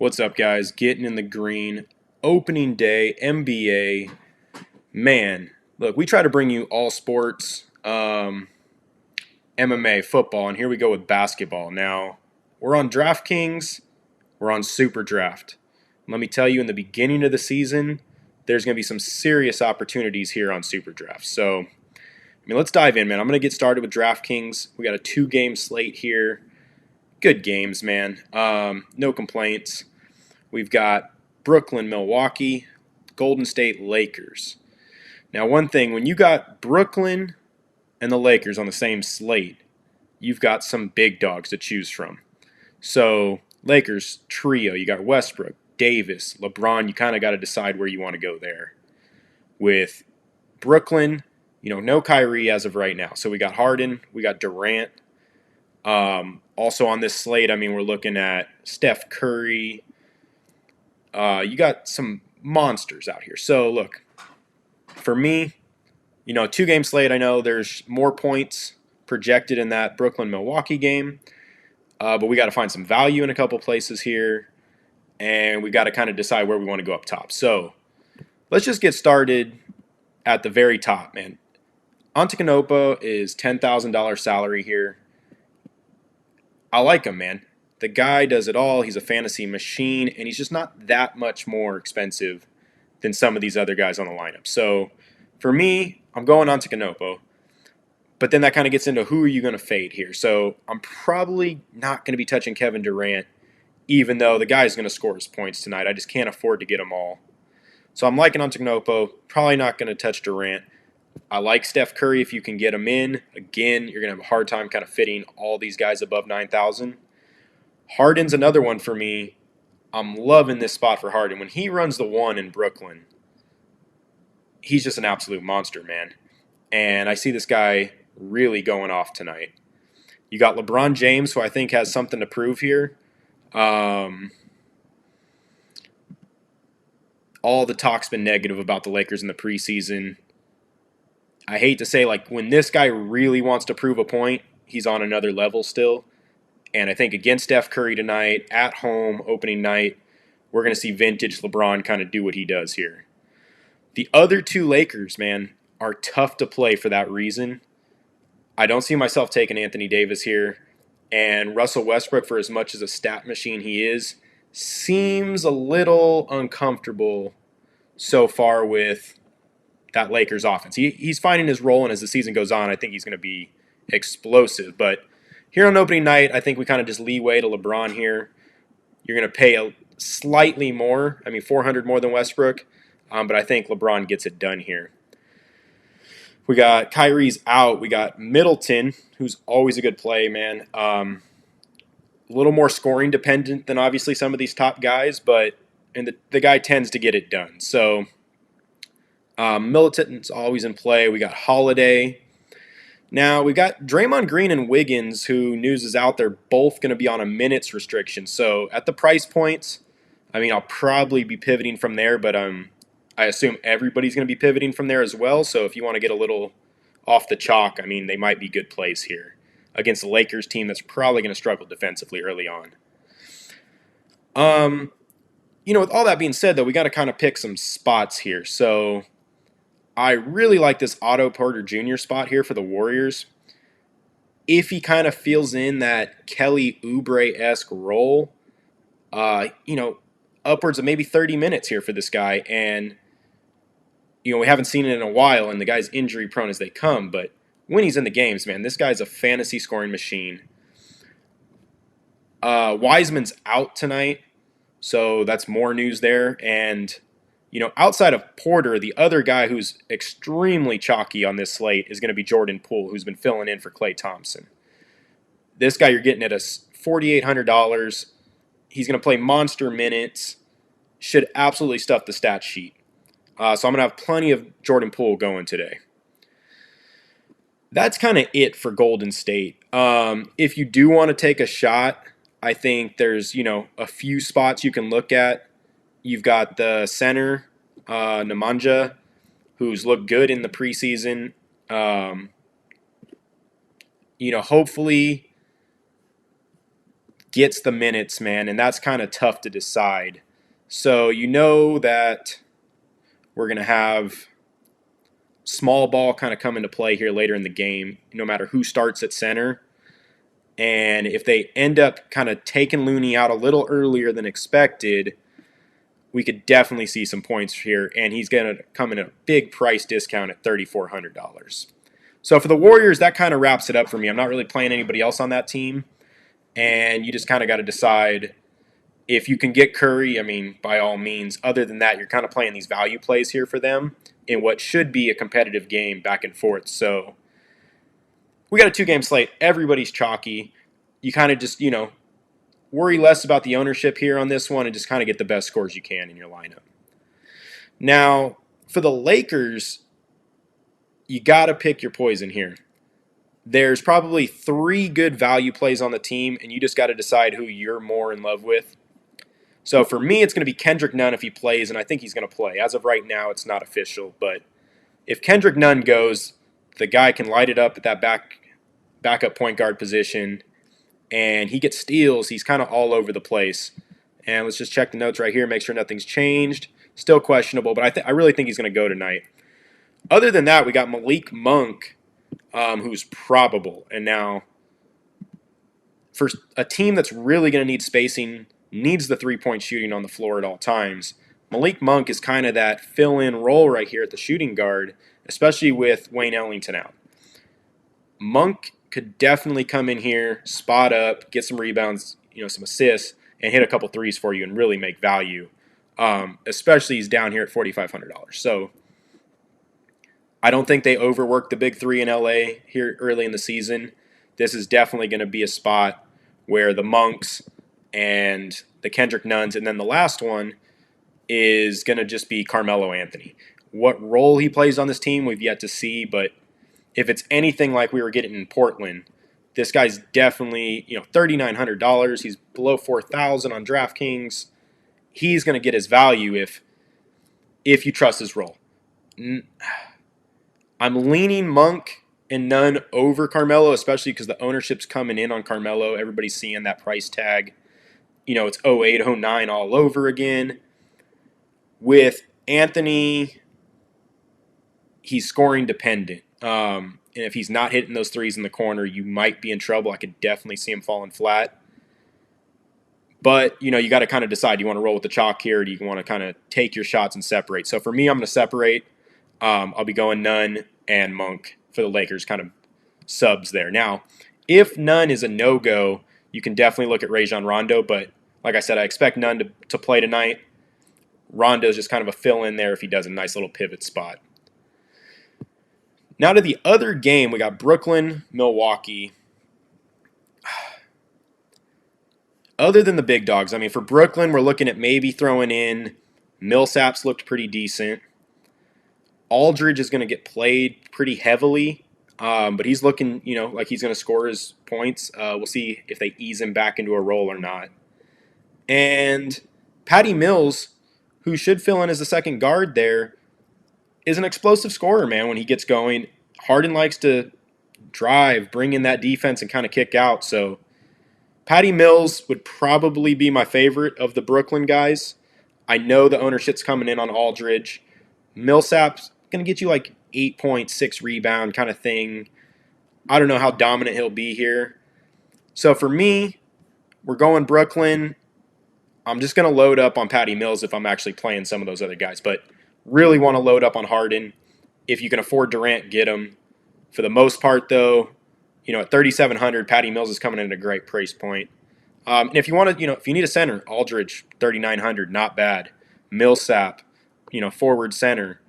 What's up, guys? Getting in the green. Opening day, NBA. Man, look, we try to bring you all sports, MMA, football, and here we go with basketball. Now, we're on DraftKings, we're on Superdraft. Let me tell you, in the beginning of the season, there's going to be some serious opportunities here on Superdraft. So, let's dive in, man. I'm going to get started with DraftKings. We got a 2-game slate here. Good games, man. No complaints. We've got Brooklyn, Milwaukee, Golden State, Lakers. Now, one thing, when you got Brooklyn and the Lakers on the same slate, you've got some big dogs to choose from. So, Lakers trio, you got Westbrook, Davis, LeBron. You kind of got to decide where you want to go there. With Brooklyn, no Kyrie as of right now. So we got Harden, we got Durant. Also on this slate, we're looking at Steph Curry. You got some monsters out here. So, look, for me, 2-game slate, I know there's more points projected in that Brooklyn-Milwaukee game, but we got to find some value in a couple places here, and we got to kind of decide where we want to go up top. So, let's just get started at the very top, man. Antetokounmpo is $10,000 salary here. I like him, man. The guy does it all. He's a fantasy machine, and he's just not that much more expensive than some of these other guys on the lineup. So, for me, I'm going Antetokounmpo. But then that kind of gets into who are you going to fade here. So, I'm probably not going to be touching Kevin Durant, even though the guy's going to score his points tonight. I just can't afford to get them all. So, I'm liking Antetokounmpo. Probably not going to touch Durant. I like Steph Curry if you can get him in. Again, you're going to have a hard time kind of fitting all these guys above 9,000. Harden's another one for me. I'm loving this spot for Harden. When he runs the one in Brooklyn, he's just an absolute monster, man. And I see this guy really going off tonight. You got LeBron James, who I think has something to prove here. All the talk's been negative about the Lakers in the preseason. I hate to say, when this guy really wants to prove a point, he's on another level still. And I think against Steph Curry tonight, at home, opening night, we're going to see vintage LeBron kind of do what he does here. The other two Lakers, man, are tough to play for that reason. I don't see myself taking Anthony Davis here. And Russell Westbrook, for as much as a stat machine he is, seems a little uncomfortable so far with that Lakers offense. He's finding his role, and as the season goes on, I think he's going to be explosive. But here on opening night, I think we kind of just leeway to LeBron here. You're going to pay a slightly more, $400 more than Westbrook, but I think LeBron gets it done here. We got Kyrie's out. We got Middleton, who's always a good play, man. A little more scoring dependent than obviously some of these top guys, but the guy tends to get it done. So Middleton's always in play. We got Holiday. Now, we got Draymond Green and Wiggins, who news is out. They're both going to be on a minutes restriction. So at the price points, I'll probably be pivoting from there, but I assume everybody's going to be pivoting from there as well. So if you want to get a little off the chalk, they might be good plays here against the Lakers team that's probably going to struggle defensively early on. With all that being said, though, we got to kind of pick some spots here. So I really like this Otto Porter Jr. spot here for the Warriors. If he kind of fills in that Kelly Oubre-esque role, upwards of maybe 30 minutes here for this guy. And, we haven't seen it in a while, and the guy's injury prone as they come. But when he's in the games, man, this guy's a fantasy scoring machine. Wiseman's out tonight, so that's more news there. And outside of Porter, the other guy who's extremely chalky on this slate is going to be Jordan Poole, who's been filling in for Klay Thompson. This guy you're getting at $4,800. He's going to play monster minutes. Should absolutely stuff the stat sheet. So I'm going to have plenty of Jordan Poole going today. That's kind of it for Golden State. If you do want to take a shot, I think there's, a few spots you can look at. You've got the center, Nemanja, who's looked good in the preseason. Hopefully gets the minutes, man, and that's kind of tough to decide. So you know that we're going to have small ball kind of come into play here later in the game, no matter who starts at center. And if they end up kind of taking Looney out a little earlier than expected, we could definitely see some points here. And he's going to come in at a big price discount at $3,400. So for the Warriors, that kind of wraps it up for me. I'm not really playing anybody else on that team. And you just kind of got to decide if you can get Curry, I mean, by all means. Other than that, you're kind of playing these value plays here for them in what should be a competitive game back and forth. So we got a 2-game slate. Everybody's chalky. You kind of just, worry less about the ownership here on this one and just kind of get the best scores you can in your lineup. Now, for the Lakers, you got to pick your poison here. There's probably 3 good value plays on the team, and you just got to decide who you're more in love with. So for me, it's going to be Kendrick Nunn if he plays, and I think he's going to play. As of right now, it's not official, but if Kendrick Nunn goes, the guy can light it up at that backup point guard position, and he gets steals. He's kind of all over the place. And let's just check the notes right here, make sure nothing's changed. Still questionable, but I really think he's going to go tonight. Other than that, we got Malik Monk, who's probable. And now, for a team that's really going to need spacing, needs the three-point shooting on the floor at all times, Malik Monk is kind of that fill-in role right here at the shooting guard, especially with Wayne Ellington out. Monk could definitely come in here, spot up, get some rebounds, some assists, and hit a couple threes for you and really make value. Especially he's down here at $4,500. So I don't think they overworked the big 3 in LA here early in the season. This is definitely going to be a spot where the Monks and the Kendrick Nunns, and then the last one is going to just be Carmelo Anthony. What role he plays on this team, we've yet to see, but if it's anything like we were getting in Portland, this guy's definitely, $3,900. He's below $4,000 on DraftKings. He's going to get his value if you trust his role. I'm leaning Monk and Nunn over Carmelo, especially because the ownership's coming in on Carmelo. Everybody's seeing that price tag. It's 08, 09 all over again. With Anthony, he's scoring dependent. And if he's not hitting those threes in the corner, you might be in trouble. I could definitely see him falling flat. But, you got to kind of decide. Do you want to roll with the chalk here, or do you want to kind of take your shots and separate? So for me, I'm going to separate. I'll be going Nunn and Monk for the Lakers, kind of subs there. Now, if Nunn is a no-go, you can definitely look at Rajon Rondo. But like I said, I expect Nunn to play tonight. Rondo's just kind of a fill-in there if he does a nice little pivot spot. Now to the other game, we got Brooklyn, Milwaukee. Other than the big dogs, for Brooklyn, we're looking at maybe throwing in Millsap's looked pretty decent. Aldridge is going to get played pretty heavily, but he's looking, like he's going to score his points. We'll see if they ease him back into a role or not. And Patty Mills, who should fill in as the second guard there, is an explosive scorer, man, when he gets going. Harden likes to drive, bring in that defense, and kind of kick out. So Patty Mills would probably be my favorite of the Brooklyn guys. I know the ownership's coming in on Aldridge. Millsap's going to get you like 8.6 rebound kind of thing. I don't know how dominant he'll be here. So for me, we're going Brooklyn. I'm just going to load up on Patty Mills if I'm actually playing some of those other guys. But really want to load up on Harden. If you can afford Durant, get him. For the most part, though, at $3,700, Patty Mills is coming in at a great price point. And if you want to, if you need a center, Aldridge, $3,900, not bad. Millsap, forward center,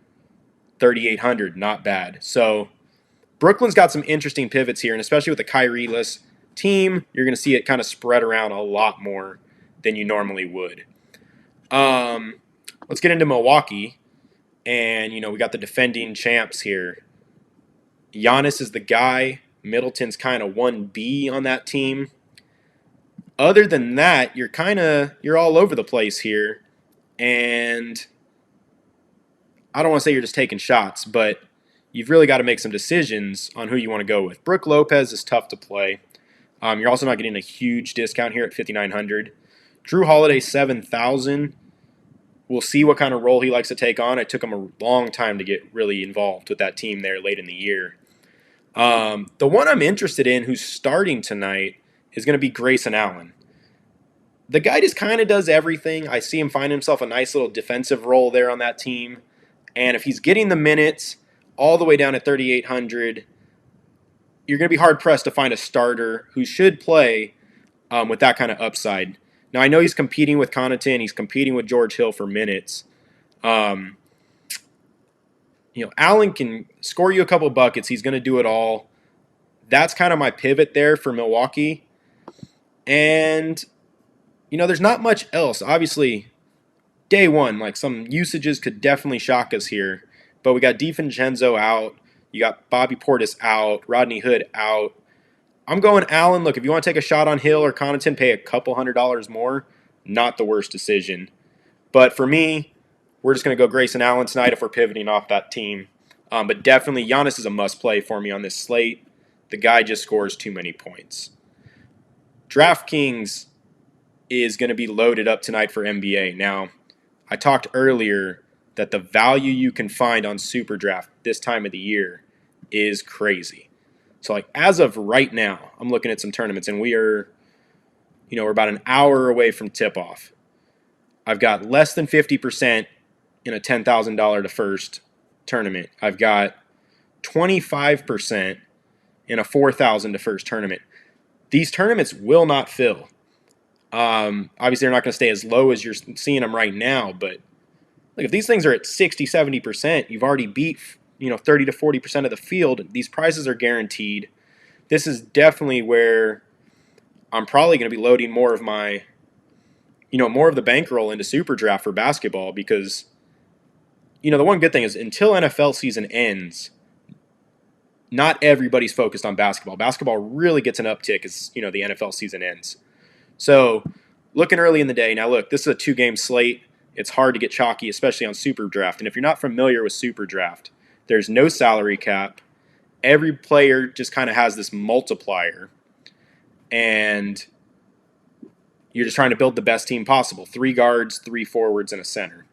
$3,800, not bad. So Brooklyn's got some interesting pivots here, and especially with the Kyrie-less team, you're going to see it kind of spread around a lot more than you normally would. Let's get into Milwaukee. And, we got the defending champs here. Giannis is the guy. Middleton's kind of 1B on that team. Other than that, you're all over the place here. And I don't want to say you're just taking shots, but you've really got to make some decisions on who you want to go with. Brook Lopez is tough to play. You're also not getting a huge discount here at 5,900. Drew Holiday 7,000. We'll see what kind of role he likes to take on. It took him a long time to get really involved with that team there late in the year. The one I'm interested in who's starting tonight is going to be Grayson Allen. The guy just kind of does everything. I see him find himself a nice little defensive role there on that team. And if he's getting the minutes all the way down at 3,800, you're going to be hard-pressed to find a starter who should play with that kind of upside. Now, I know he's competing with Connaughton. He's competing with George Hill for minutes. Allen can score you a couple buckets. He's going to do it all. That's kind of my pivot there for Milwaukee. And, there's not much else. Obviously, day one, like some usages could definitely shock us here. But we got DiVincenzo out. You got Bobby Portis out. Rodney Hood out. I'm going Allen. Look, if you want to take a shot on Hill or Connaughton, pay a couple $100 more. Not the worst decision. But for me, we're just going to go Grayson Allen tonight if we're pivoting off that team. But definitely, Giannis is a must-play for me on this slate. The guy just scores too many points. DraftKings is going to be loaded up tonight for NBA. Now, I talked earlier that the value you can find on Superdraft this time of the year is crazy. So, as of right now, I'm looking at some tournaments, and we're about an hour away from tip-off. I've got less than 50% in a $10,000 to first tournament. I've got 25% in a $4,000 to first tournament. These tournaments will not fill. Obviously, they're not going to stay as low as you're seeing them right now, but if these things are at 60, 70%, you've already beat 30 to 40% of the field. These prizes are guaranteed. This is definitely where I'm probably going to be loading more of my, more of the bankroll into Superdraft for basketball because, the one good thing is until NFL season ends, not everybody's focused on basketball. Basketball really gets an uptick as, the NFL season ends. So looking early in the day, now look, this is a 2-game slate. It's hard to get chalky, especially on Superdraft. And if you're not familiar with Superdraft, there's no salary cap. Every player just kind of has this multiplier. And you're just trying to build the best team possible. 3 guards, 3 forwards, and a center.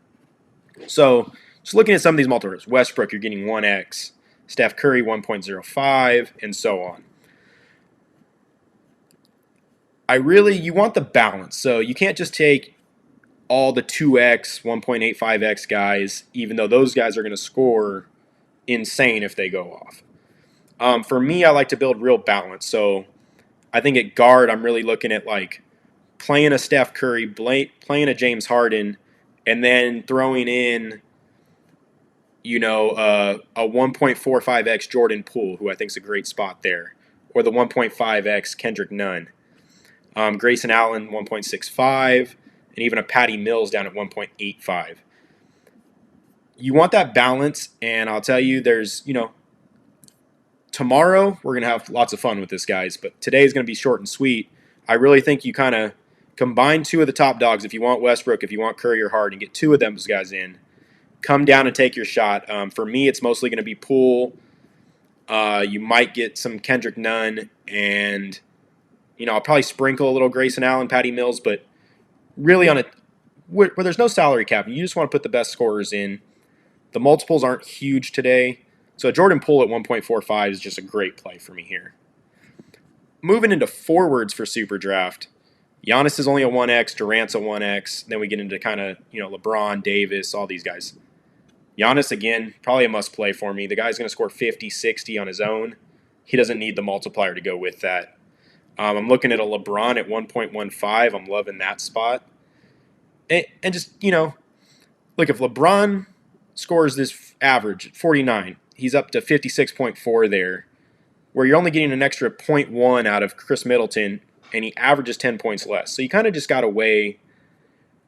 So just looking at some of these multipliers. Westbrook, you're getting 1x. Steph Curry, 1.05, and so on. You want the balance. So you can't just take all the 2x, 1.85x guys, even though those guys are going to score insane if they go off. For me, I like to build real balance. So I think at guard, I'm really looking at playing a Steph Curry, playing a James Harden, and then throwing in, a 1.45x Jordan Poole, who I think is a great spot there, or the 1.5x Kendrick Nunn. Grayson Allen, 1.65, and even a Patty Mills down at 1.85. You want that balance, and I'll tell you, there's, tomorrow we're going to have lots of fun with this, guys, but today is going to be short and sweet. I really think you kind of combine 2 of the top dogs. If you want Westbrook, if you want Curry or Harden, get 2 of those guys in. Come down and take your shot. For me, it's mostly going to be Poole. You might get some Kendrick Nunn, and I'll probably sprinkle a little Grayson Allen, Patty Mills, but really where there's no salary cap, you just want to put the best scorers in. The multiples aren't huge today, so Jordan Poole at 1.45 is just a great play for me here. Moving into forwards for Superdraft, Giannis is only a 1x, Durant's a 1x, then we get into kind of, LeBron, Davis, all these guys. Giannis, again, probably a must-play for me. The guy's going to score 50, 60 on his own. He doesn't need the multiplier to go with that. I'm looking at a LeBron at 1.15. I'm loving that spot. And just, look, if LeBron scores this average at 49, he's up to 56.4 there, where you're only getting an extra 0.1 out of Chris Middleton, and he averages 10 points less. So you kind of just got to weigh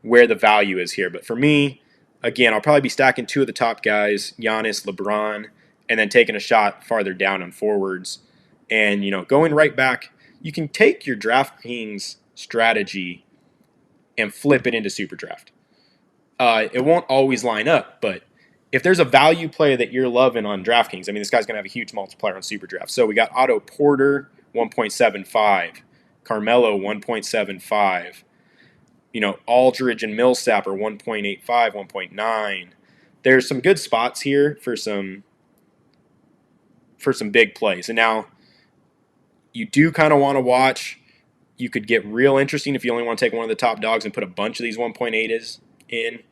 where the value is here. But for me, again, I'll probably be stacking 2 of the top guys, Giannis, LeBron, and then taking a shot farther down on forwards. And, going right back, you can take your DraftKings strategy and flip it into Superdraft. It won't always line up, but if there's a value play that you're loving on DraftKings, this guy's going to have a huge multiplier on Superdraft. So we got Otto Porter, 1.75. Carmelo 1.75. Aldridge and Millsap are 1.85, 1.9. There's some good spots here for some big plays. And now you do kind of want to watch. You could get real interesting if you only want to take one of the top dogs and put a bunch of these 1.8s in. It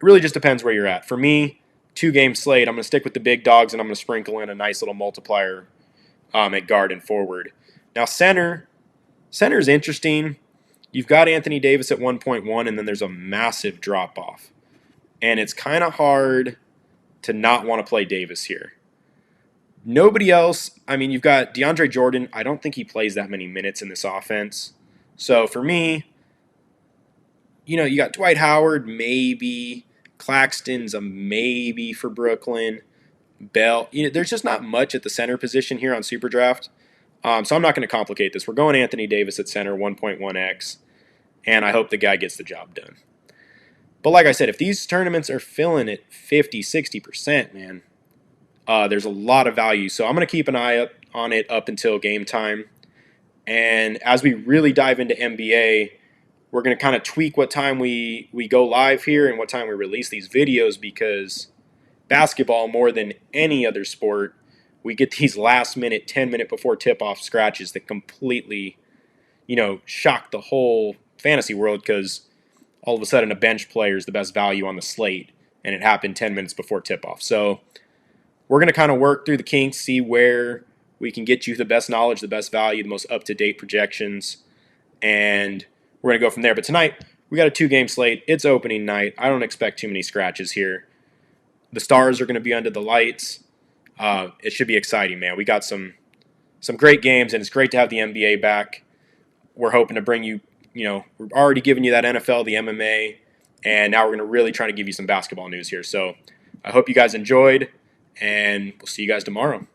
really just depends where you're at. For me, 2-game slate, I'm going to stick with the big dogs and I'm going to sprinkle in a nice little multiplier at guard and forward. Now center is interesting. You've got Anthony Davis at 1.1 and then there's a massive drop off. And it's kind of hard to not want to play Davis here. Nobody else, you've got DeAndre Jordan. I don't think he plays that many minutes in this offense. So for me, you got Dwight Howard, maybe. Claxton's a maybe for Brooklyn. Bell. There's just not much at the center position here on Superdraft. So I'm not going to complicate this. We're going Anthony Davis at center, 1.1x. And I hope the guy gets the job done. But like I said, if these tournaments are filling at 50, 60%, man, there's a lot of value. So I'm going to keep an eye up on it up until game time. And as we really dive into NBA, we're going to kind of tweak what time we go live here and what time we release these videos, because basketball, more than any other sport, we get these last minute, 10-minute before tip-off scratches that completely, shock the whole fantasy world, because all of a sudden a bench player is the best value on the slate, and it happened 10 minutes before tip-off. So we're going to kind of work through the kinks, see where we can get you the best knowledge, the best value, the most up-to-date projections, and we're going to go from there. But tonight, we got a 2-game slate. It's opening night. I don't expect too many scratches here. The stars are going to be under the lights. It should be exciting, man. We got some great games, and it's great to have the NBA back. We're hoping to bring you, we're already giving you that NFL, the MMA, and now we're going to really try to give you some basketball news here. So I hope you guys enjoyed, and we'll see you guys tomorrow.